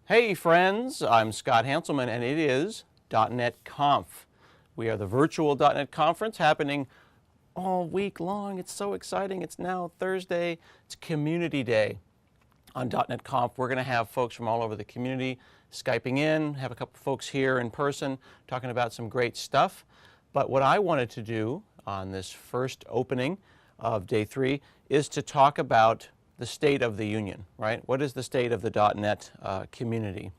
Hey friends, I'm Scott Hanselman and it is dotnetConf. We are the virtual .NET conference happening all week long. It's so exciting. It's now Thursday. It's Community Day. On dotnetConf, we're going to have folks from all over the community Skyping in, have a couple folks here in person talking about some great stuff. But what I wanted to do on this first opening of day 3 is to talk about the state of the union, right? What is the state of the .NET community?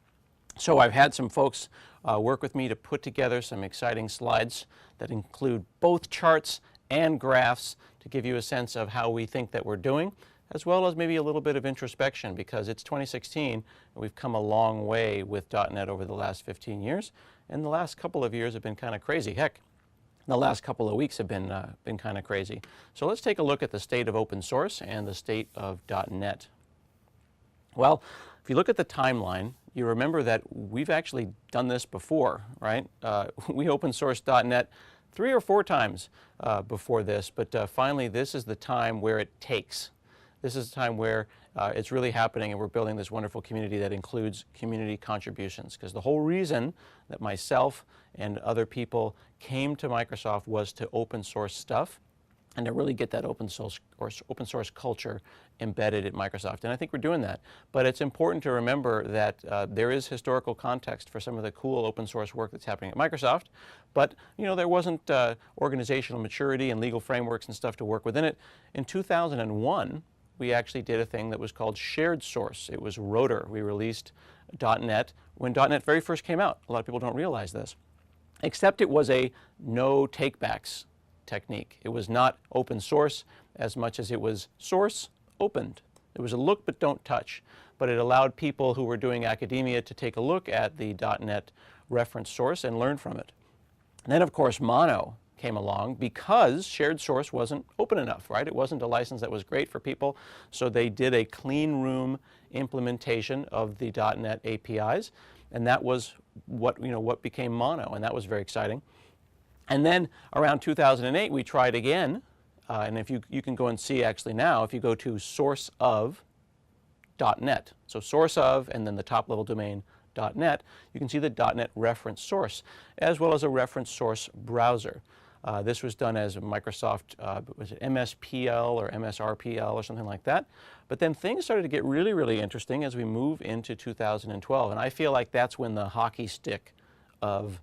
So I've had some folks work with me to put together some exciting slides that include both charts and graphs to give you a sense of how we think that we're doing, as well as maybe a little bit of introspection, because it's 2016 and we've come a long way with .NET over the last 15 years, and the last couple of years have been kind of crazy. Heck, the last couple of weeks have been kind of crazy. So let's take a look at the state of open source and the state of .NET. Well, if you look at the timeline, you remember that we've actually done this before, right? We open sourced .NET 3 or 4 times before this, but finally this is the time where it takes. This is the time where it's really happening and we're building this wonderful community that includes community contributions. Because the whole reason that myself and other people came to Microsoft was to open source stuff and to really get that open source culture embedded at Microsoft. And I think we're doing that. But it's important to remember that there is historical context for some of the cool open source work that's happening at Microsoft. But you know, there wasn't organizational maturity and legal frameworks and stuff to work within it. In 2001, we actually did a thing that was called shared source. It was Rotor. We released .NET when .NET very first came out. A lot of people don't realize this. Except it was a no takebacks technique. It was not open source as much as it was source opened. It was a look but don't touch. But it allowed people who were doing academia to take a look at the .NET reference source and learn from it. And then of course Mono came along because shared source wasn't open enough, right? It wasn't a license that was great for people, so they did a clean room implementation of the .NET APIs, and that was what became Mono, and that was very exciting. And then around 2008 we tried again, and if you can go and see actually now, if you go to source of .NET, so source of and then the top level domain .NET, you can see the .NET reference source as well as a reference source browser. This was done as a Microsoft, was it MSPL or MSRPL or something like that. But then things started to get really, really interesting as we move into 2012. And I feel like that's when the hockey stick of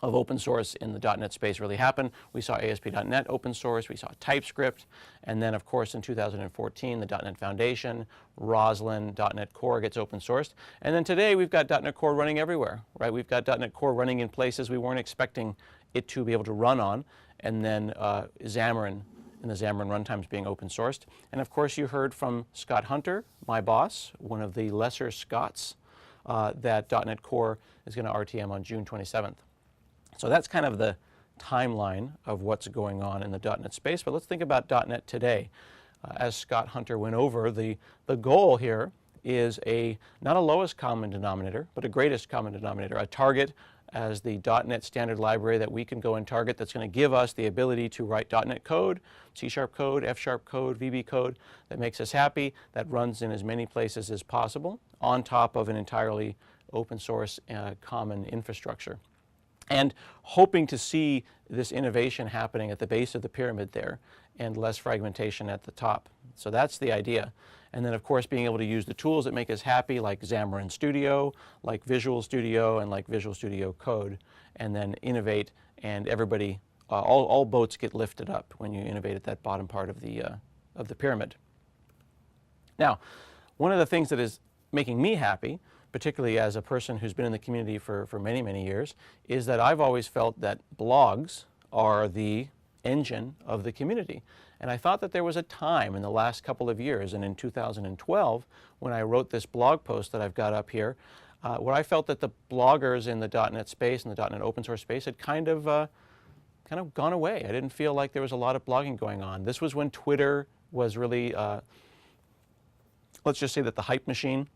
open source in the .NET space really happened. We saw ASP.NET open source, we saw TypeScript, and then of course in 2014 the .NET Foundation, Roslyn, .NET Core gets open sourced. And then today we've got .NET Core running everywhere, right? We've got .NET Core running in places we weren't expecting it to be able to run on, and then Xamarin and the Xamarin runtimes being open sourced. And of course you heard from Scott Hunter, my boss, one of the lesser Scots, that .NET Core is going to RTM on June 27th. So that's kind of the timeline of what's going on in the .NET space. But let's think about .NET today. As Scott Hunter went over, the goal here is not a lowest common denominator, but a greatest common denominator, a target as the .NET standard library that we can go and target that's going to give us the ability to write .NET code, C# code, F# code, VB code that makes us happy, that runs in as many places as possible on top of an entirely open source common infrastructure. And hoping to see this innovation happening at the base of the pyramid there and less fragmentation at the top. So that's the idea. And then of course being able to use the tools that make us happy, like Xamarin Studio, like Visual Studio, and like Visual Studio Code, and then innovate, and everybody, all boats get lifted up when you innovate at that bottom part of the pyramid. Now, one of the things that is making me happy, particularly as a person who's been in the community for many, many years, is that I've always felt that blogs are the engine of the community. And I thought that there was a time in the last couple of years, and in 2012, when I wrote this blog post that I've got up here, where I felt that the bloggers in the .NET space and the .NET open source space had kind of gone away. I didn't feel like there was a lot of blogging going on. This was when Twitter was really, let's just say that the hype machine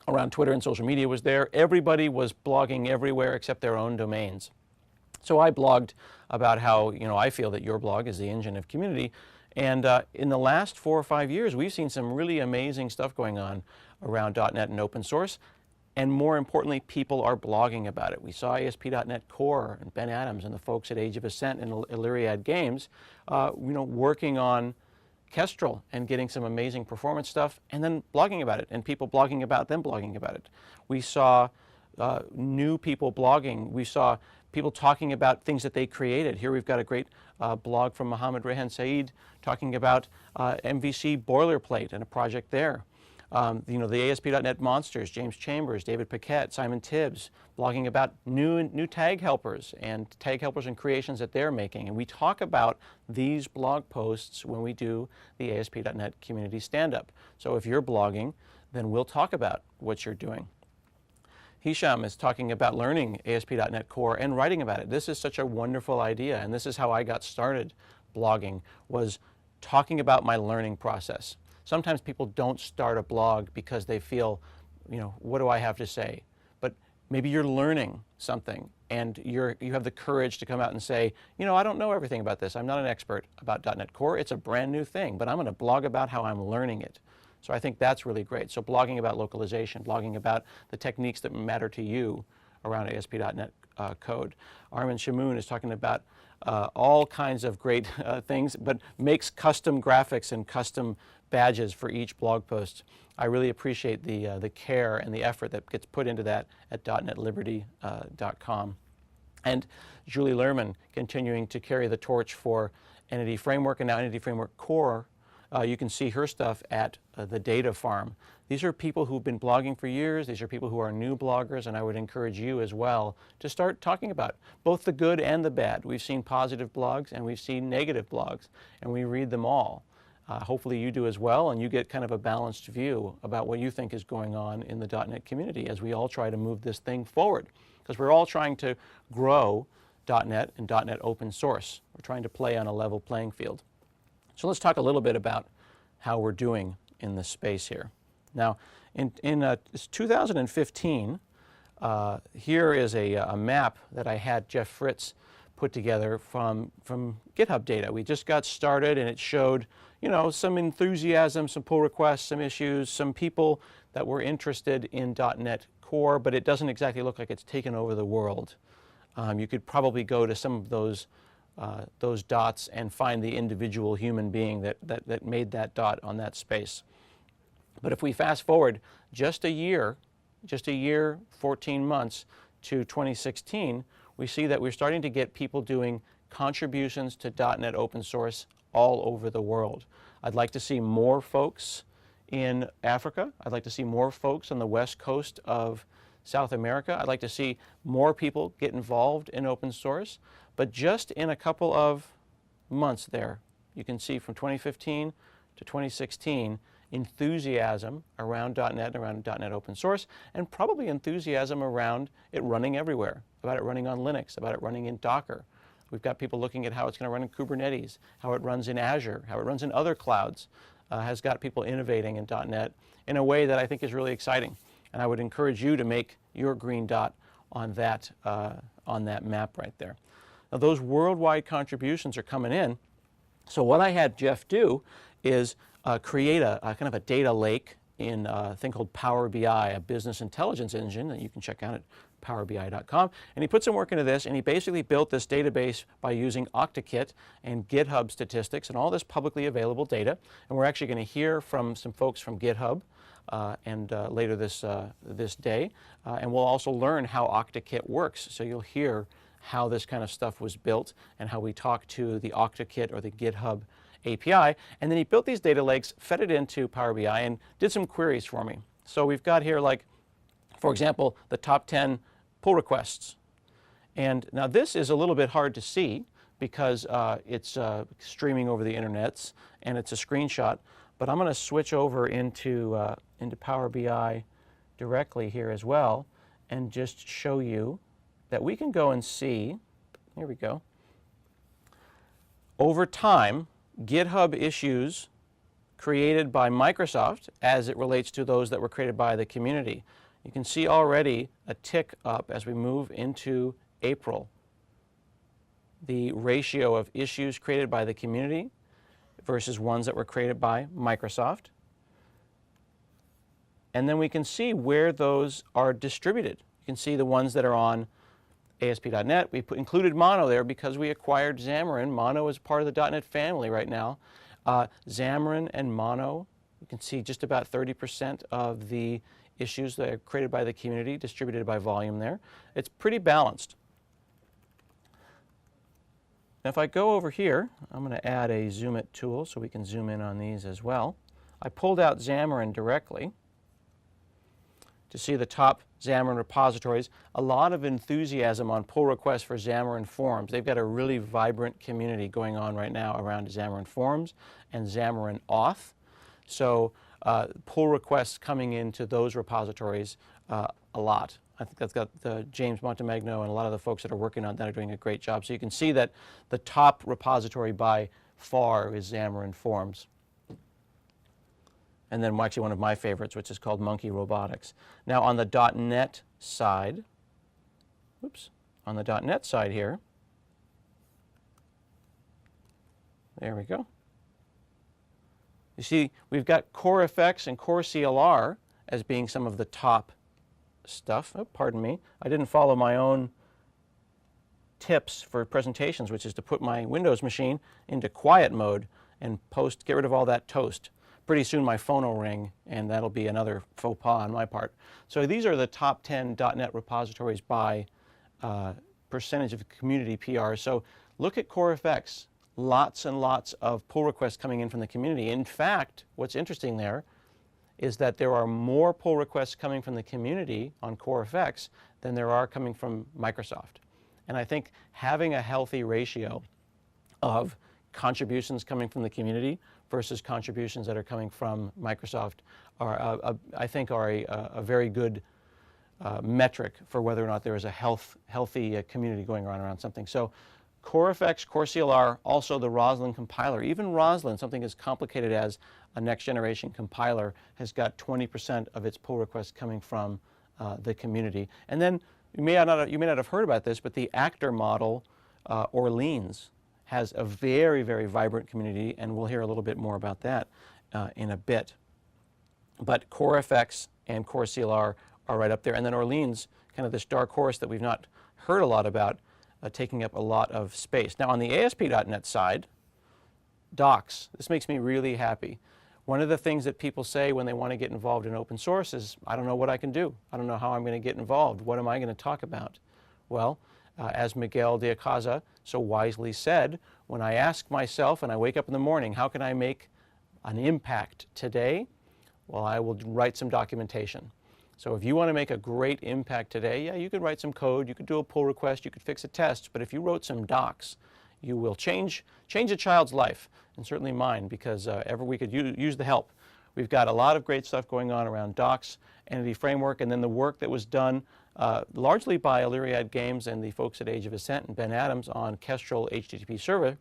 around Twitter and social media was there. Everybody was blogging everywhere except their own domains. So I blogged about how, I feel that your blog is the engine of community. And in the last 4 or 5 years, we've seen some really amazing stuff going on around .NET and open source. and more importantly, people are blogging about it. We saw ASP.NET Core and Ben Adams and the folks at Age of Ascent and Illyriad Games, working on Kestrel and getting some amazing performance stuff, and then blogging about it, and people blogging about them blogging about it. We saw new people blogging. We saw people talking about things that they created. Here we've got a great blog from Mohammed Rehan Saeed talking about MVC boilerplate and a project there. The ASP.NET monsters, James Chambers, David Paquette, Simon Tibbs, blogging about new tag helpers and creations that they're making. And we talk about these blog posts when we do the ASP.NET community stand-up. So if you're blogging, then we'll talk about what you're doing. Hisham is talking about learning ASP.NET Core and writing about it. This is such a wonderful idea, and this is how I got started blogging, was talking about my learning process. Sometimes people don't start a blog because they feel, what do I have to say? But maybe you're learning something and you have the courage to come out and say, I don't know everything about this. I'm not an expert about .NET Core. It's a brand new thing, but I'm going to blog about how I'm learning it. So I think that's really great. So blogging about localization, blogging about the techniques that matter to you around ASP.NET code. Armin Shamoon is talking about all kinds of great things, but makes custom graphics and custom badges for each blog post. I really appreciate the care and the effort that gets put into that at dotnetliberty.com. And Julie Lerman continuing to carry the torch for Entity Framework and now Entity Framework Core. You can see her stuff at the Data Farm. These are people who've been blogging for years. These are people who are new bloggers, and I would encourage you as well to start talking about both the good and the bad. We've seen positive blogs and we've seen negative blogs, and we read them all. Hopefully you do as well, and you get kind of a balanced view about what you think is going on in the .NET community as we all try to move this thing forward. Because we're all trying to grow .NET and .NET open source. We're trying to play on a level playing field. So let's talk a little bit about how we're doing in this space here. Now, in 2015, here is a map that I had Jeff Fritz put together from GitHub data. We just got started, and it showed some enthusiasm, some pull requests, some issues, some people that were interested in .NET Core, but it doesn't exactly look like it's taken over the world. You could probably go to some of those dots and find the individual human being that made that dot on that space. But if we fast forward just a year, 14 months to 2016, we see that we're starting to get people doing contributions to .NET open source all over the world. I'd like to see more folks in Africa. I'd like to see more folks on the west coast of South America. I'd like to see more people get involved in open source. But just in a couple of months there, you can see from 2015 to 2016, enthusiasm around .NET, around .NET open source, and probably enthusiasm around it running everywhere, about it running on Linux, about it running in Docker. We've got people looking at how it's going to run in Kubernetes, how it runs in Azure, how it runs in other clouds, has got people innovating in .NET in a way that I think is really exciting. And I would encourage you to make your green dot on that map right there. Now those worldwide contributions are coming in. So what I had Jeff do is create a kind of a data lake in a thing called Power BI, a business intelligence engine that you can check out at powerbi.com. And he put some work into this, and he basically built this database by using Octokit and GitHub statistics and all this publicly available data. And we're actually going to hear from some folks from GitHub later this day. And we'll also learn how Octokit works. So you'll hear how this kind of stuff was built and how we talk to the Octokit or the GitHub API. And then he built these data lakes, fed it into Power BI, and did some queries for me. So we've got here, like, for example, the top 10 pull requests. And now this is a little bit hard to see because it's streaming over the internets and it's a screenshot. But I'm going to switch over into Power BI directly here as well and just show you that we can go and see, here we go, over time, GitHub issues created by Microsoft as it relates to those that were created by the community. You can see already a tick up as we move into April. The ratio of issues created by the community versus ones that were created by Microsoft. and then we can see where those are distributed. You can see the ones that are on ASP.NET. We included Mono there because we acquired Xamarin. Mono is part of the .NET family right now. Xamarin and Mono, you can see just about 30% of the issues that are created by the community distributed by volume there. It's pretty balanced. Now if I go over here, I'm going to add a Zoom It tool so we can zoom in on these as well. I pulled out Xamarin directly to see the top Xamarin repositories. A lot of enthusiasm on pull requests for Xamarin Forms. They've got a really vibrant community going on right now around Xamarin Forms and Xamarin Auth. So pull requests coming into those repositories a lot. I think that's got James Montemagno and a lot of the folks that are working on that are doing a great job. So you can see that the top repository by far is Xamarin Forms. And then actually one of my favorites, which is called Monkey Robotics. Now on the .NET side, on the .NET side here, there we go. You see, we've got CoreFX and CoreCLR as being some of the top stuff. Oh, pardon me. I didn't follow my own tips for presentations, which is to put my Windows machine into quiet mode and get rid of all that toast. Pretty soon my phone will ring, and that'll be another faux pas on my part. So these are the top 10 .NET repositories by percentage of community PR. So look at CoreFX. Lots and lots of pull requests coming in from the community. In fact, what's interesting there is that there are more pull requests coming from the community on CoreFX than there are coming from Microsoft. And I think having a healthy ratio of contributions coming from the community versus contributions that are coming from Microsoft are, I think, are a very good metric for whether or not there is a healthy community going around something. So CoreFX, CoreCLR, also the Roslyn compiler. Even Roslyn, something as complicated as a next-generation compiler, has got 20% of its pull requests coming from the community. And then you may not have heard about this, but the actor model, Orleans, has a very, very vibrant community, and we'll hear a little bit more about that in a bit. But CoreFX and CoreCLR are right up there. And then Orleans, kind of this dark horse that we've not heard a lot about, taking up a lot of space. Now on the ASP.NET side, docs. This makes me really happy. One of the things that people say when they want to get involved in open source is, I don't know what I can do. I don't know how I'm going to get involved. What am I going to talk about? Well, as Miguel de Icaza so wisely said, when I ask myself and I wake up in the morning, how can I make an impact today? Well, I will write some documentation. So if you want to make a great impact today, yeah, you could write some code, you could do a pull request, you could fix a test, but if you wrote some docs, you will change a child's life, and certainly mine, because we could use the help. We've got a lot of great stuff going on around docs, Entity Framework, and then the work that was done largely by Illyriad Games and the folks at Age of Ascent and Ben Adams on Kestrel HTTP Server.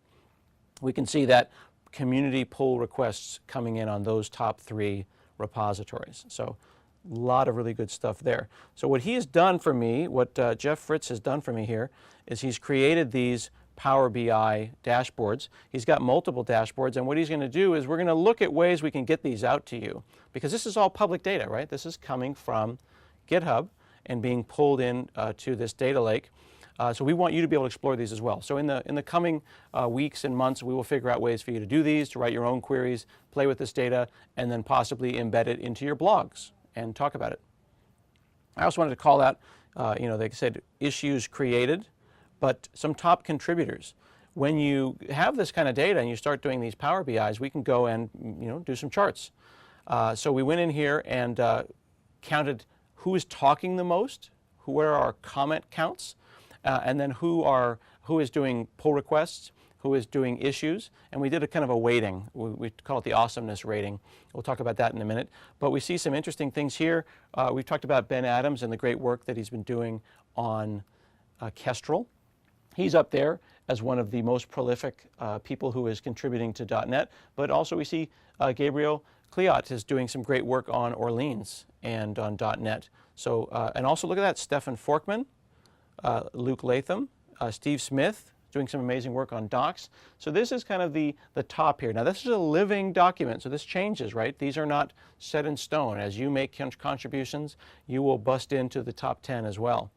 We can see that community pull requests coming in on those top 3 repositories. So a lot of really good stuff there. So what he has done for me, what Jeff Fritz has done for me here, is he's created these Power BI dashboards. He's got multiple dashboards, and what he's going to do is we're going to look at ways we can get these out to you, because this is all public data, right? This is coming from GitHub and being pulled in to this data lake. So we want you to be able to explore these as well. So in the coming weeks and months, we will figure out ways for you to do these, to write your own queries, play with this data, and then possibly embed it into your blogs and talk about it. I also wanted to call out, they said issues created, but some top contributors. When you have this kind of data and you start doing these Power BIs, we can go and do some charts. So we went in here and counted who is talking the most, where are our comment counts, and then who is doing pull requests, who is doing issues, and we did a kind of a weighting. We call it the awesomeness rating. We'll talk about that in a minute. But we see some interesting things here. We've talked about Ben Adams and the great work that he's been doing on Kestrel. He's up there as one of the most prolific people who is contributing to .NET, but also we see Gabriel Cleot is doing some great work on Orleans and on .NET. So, and also look at that, Stefan Forkman, Luke Latham, Steve Smith, doing some amazing work on docs. So this is kind of the top here. Now this is a living document, so this changes, right? These are not set in stone. As you make contributions, you will bust into the top 10 as well.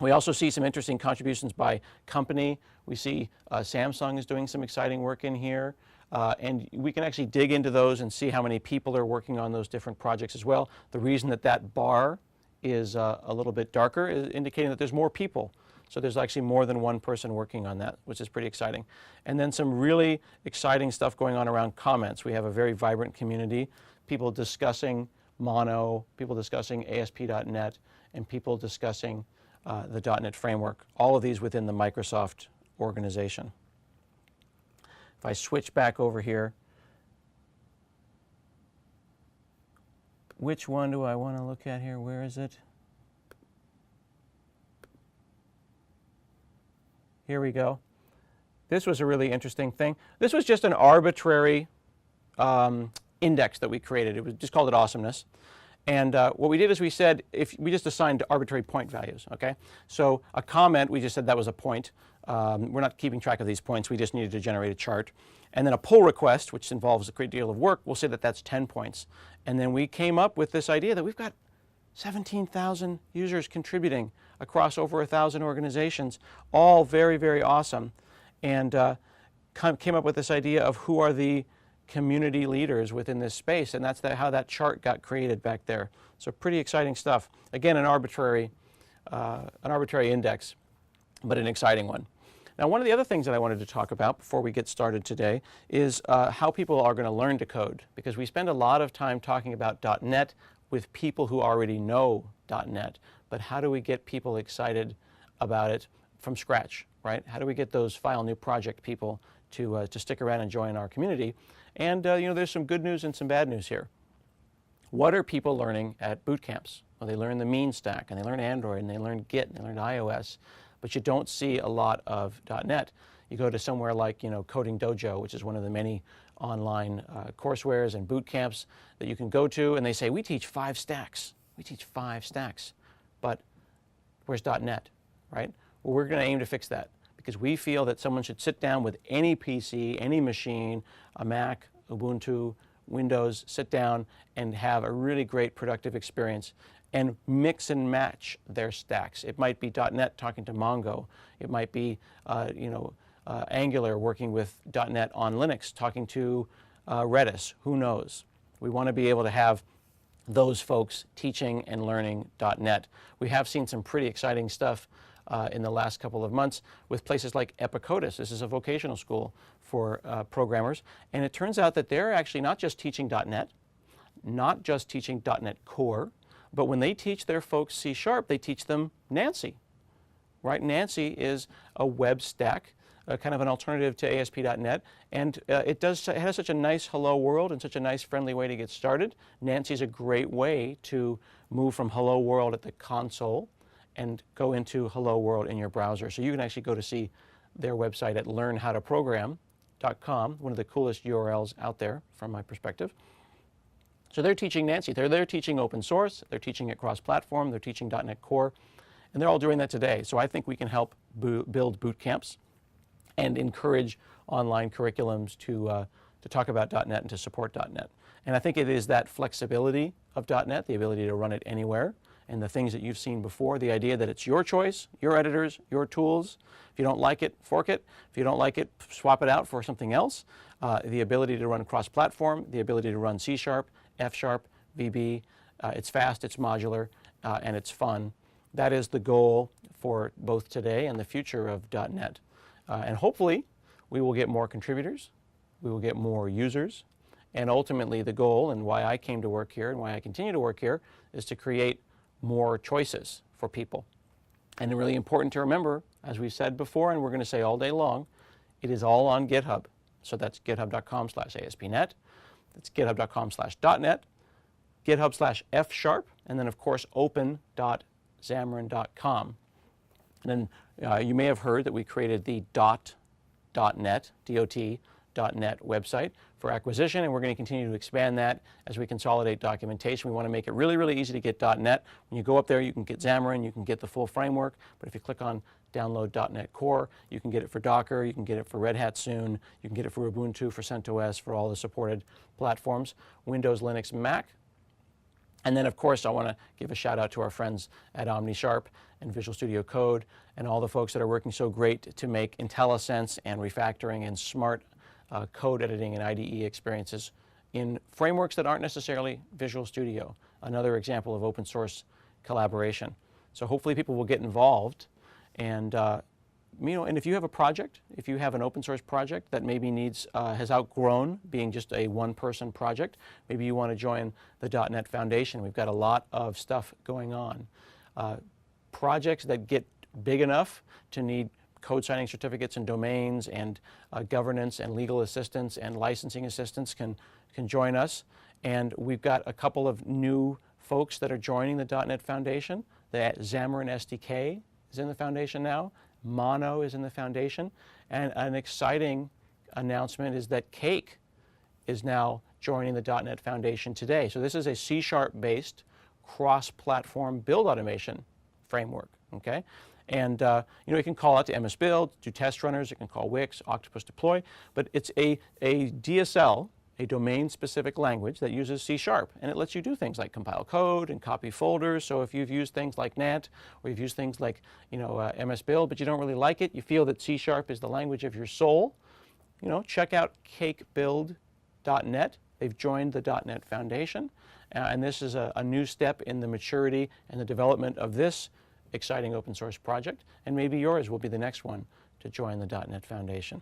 We also see some interesting contributions by company. We see Samsung is doing some exciting work in here. And we can actually dig into those and see how many people are working on those different projects as well. The reason that that bar is a little bit darker is indicating that there's more people. So there's actually more than one person working on that, which is pretty exciting. And then some really exciting stuff going on around comments. We have a very vibrant community, people discussing Mono, people discussing ASP.NET, and people discussing the .NET framework, all of these within the Microsoft organization. If I switch back over here, which one do I want to look at here? Where is it? Here we go. This was a really interesting thing. This was just an arbitrary index that we created. It was just called it awesomeness. And what we did is we said, if we just assigned arbitrary point values, okay? So a comment, we just said that was a point. We're not keeping track of these points. We just needed to generate a chart. And then a pull request, which involves a great deal of work, we'll say that that's 10 points. And then we came up with this idea that we've got 17,000 users contributing across over 1,000 organizations, all very, very awesome. And came up with this idea of who are the community leaders within this space, and that's how that chart got created back there. So pretty exciting stuff. Again, an arbitrary index, but an exciting one. Now, one of the other things that I wanted to talk about before we get started today is how people are going to learn to code, because we spend a lot of time talking about .NET with people who already know .NET, but how do we get people excited about it from scratch, right? How do we get those file new project people to stick around and join our community? And you know, there's some good news and some bad news here. What are people learning at boot camps? Well, they learn the mean stack, and they learn Android, and they learn Git, and they learn iOS, but you don't see a lot of .NET. You go to somewhere like, you know, Coding Dojo, which is one of the many online coursewares and boot camps that you can go to, and they say, we teach 5 stacks. We teach 5 stacks, but where's .NET, right? Well, we're going to aim to fix that, because we feel that someone should sit down with any PC, any machine, a Mac, Ubuntu, Windows, sit down and have a really great productive experience and mix and match their stacks. It might be .NET talking to Mongo. It might be Angular working with .NET on Linux talking to Redis. Who knows? We want to be able to have those folks teaching and learning .NET. We have seen some pretty exciting stuff in the last couple of months with places like Epicodus. This is a vocational school for programmers, and it turns out that they're actually not just teaching .NET, not just teaching .NET Core, but when they teach their folks C#, they teach them Nancy, right? Nancy is a web stack, kind of an alternative to ASP.NET, and it has such a nice hello world and such a nice friendly way to get started. Nancy is a great way to move from hello world at the console and go into hello world in your browser. So you can actually go to see their website at learnhowtoprogram.com, one of the coolest URLs out there from my perspective. So they're teaching Nancy. They're teaching open source, they're teaching it cross-platform, they're teaching .NET Core, and they're all doing that today. So I think we can help build boot camps and encourage online curriculums to talk about .NET and to support .NET. And I think it is that flexibility of .NET, the ability to run it anywhere, and the things that you've seen before, the idea that it's your choice, your editors, your tools. If you don't like it, fork it. If you don't like it, swap it out for something else. The ability to run cross-platform, the ability to run C#, F#, VB. It's fast, it's modular, and it's fun. That is the goal for both today and the future of .NET. And hopefully, we will get more contributors, we will get more users, and ultimately the goal, and why I came to work here and why I continue to work here, is to create more choices for people. And it's really important to remember, as we've said before, and we're going to say all day long, it is all on GitHub. So that's github.com/ASP.NET, that's github.com/.NET, github/F#, and then of course open.xamarin.com. And then you may have heard that we created the .NET, .NET website for acquisition, and we're going to continue to expand that as we consolidate documentation. We want to make it really, really easy to get .NET. When you go up there, you can get Xamarin, you can get the full framework, but if you click on download .NET Core. You can get it for Docker, you can get it for Red Hat soon, you can get it for Ubuntu, for CentOS, for all the supported platforms, Windows, Linux, Mac. And then, of course, I want to give a shout out to our friends at OmniSharp and Visual Studio Code and all the folks that are working so great to make IntelliSense and refactoring and smart code editing and IDE experiences in frameworks that aren't necessarily Visual Studio. Another example of open source collaboration. So hopefully people will get involved, and and if you have a project, if you have an open source project that maybe has outgrown being just a one-person project, maybe you want to join the .NET Foundation. We've got a lot of stuff going on. Projects that get big enough to need code signing certificates and domains and governance and legal assistance and licensing assistance can join us. And we've got a couple of new folks that are joining the .NET Foundation. The Xamarin SDK is in the foundation now. Mono is in the foundation. And an exciting announcement is that Cake is now joining the .NET Foundation today. So this is a C#-based cross-platform build automation framework, okay? And you can call out to MS Build, do test runners, it can call Wix, Octopus Deploy, but it's a DSL, a domain-specific language that uses C#, and it lets you do things like compile code and copy folders. So if you've used things like NAT, or you've used things like MS Build, but you don't really like it, you feel that C# is the language of your soul, check out cakebuild.net. They've joined the .NET Foundation, and this is a new step in the maturity and the development of this exciting open source project, and maybe yours will be the next one to join the .NET Foundation.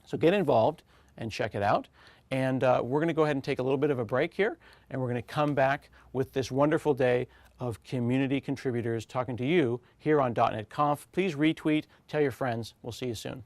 So get involved and check it out. And we're going to go ahead and take a little bit of a break here, and we're going to come back with this wonderful day of community contributors talking to you here on .NET Conf. Please retweet, tell your friends. We'll see you soon.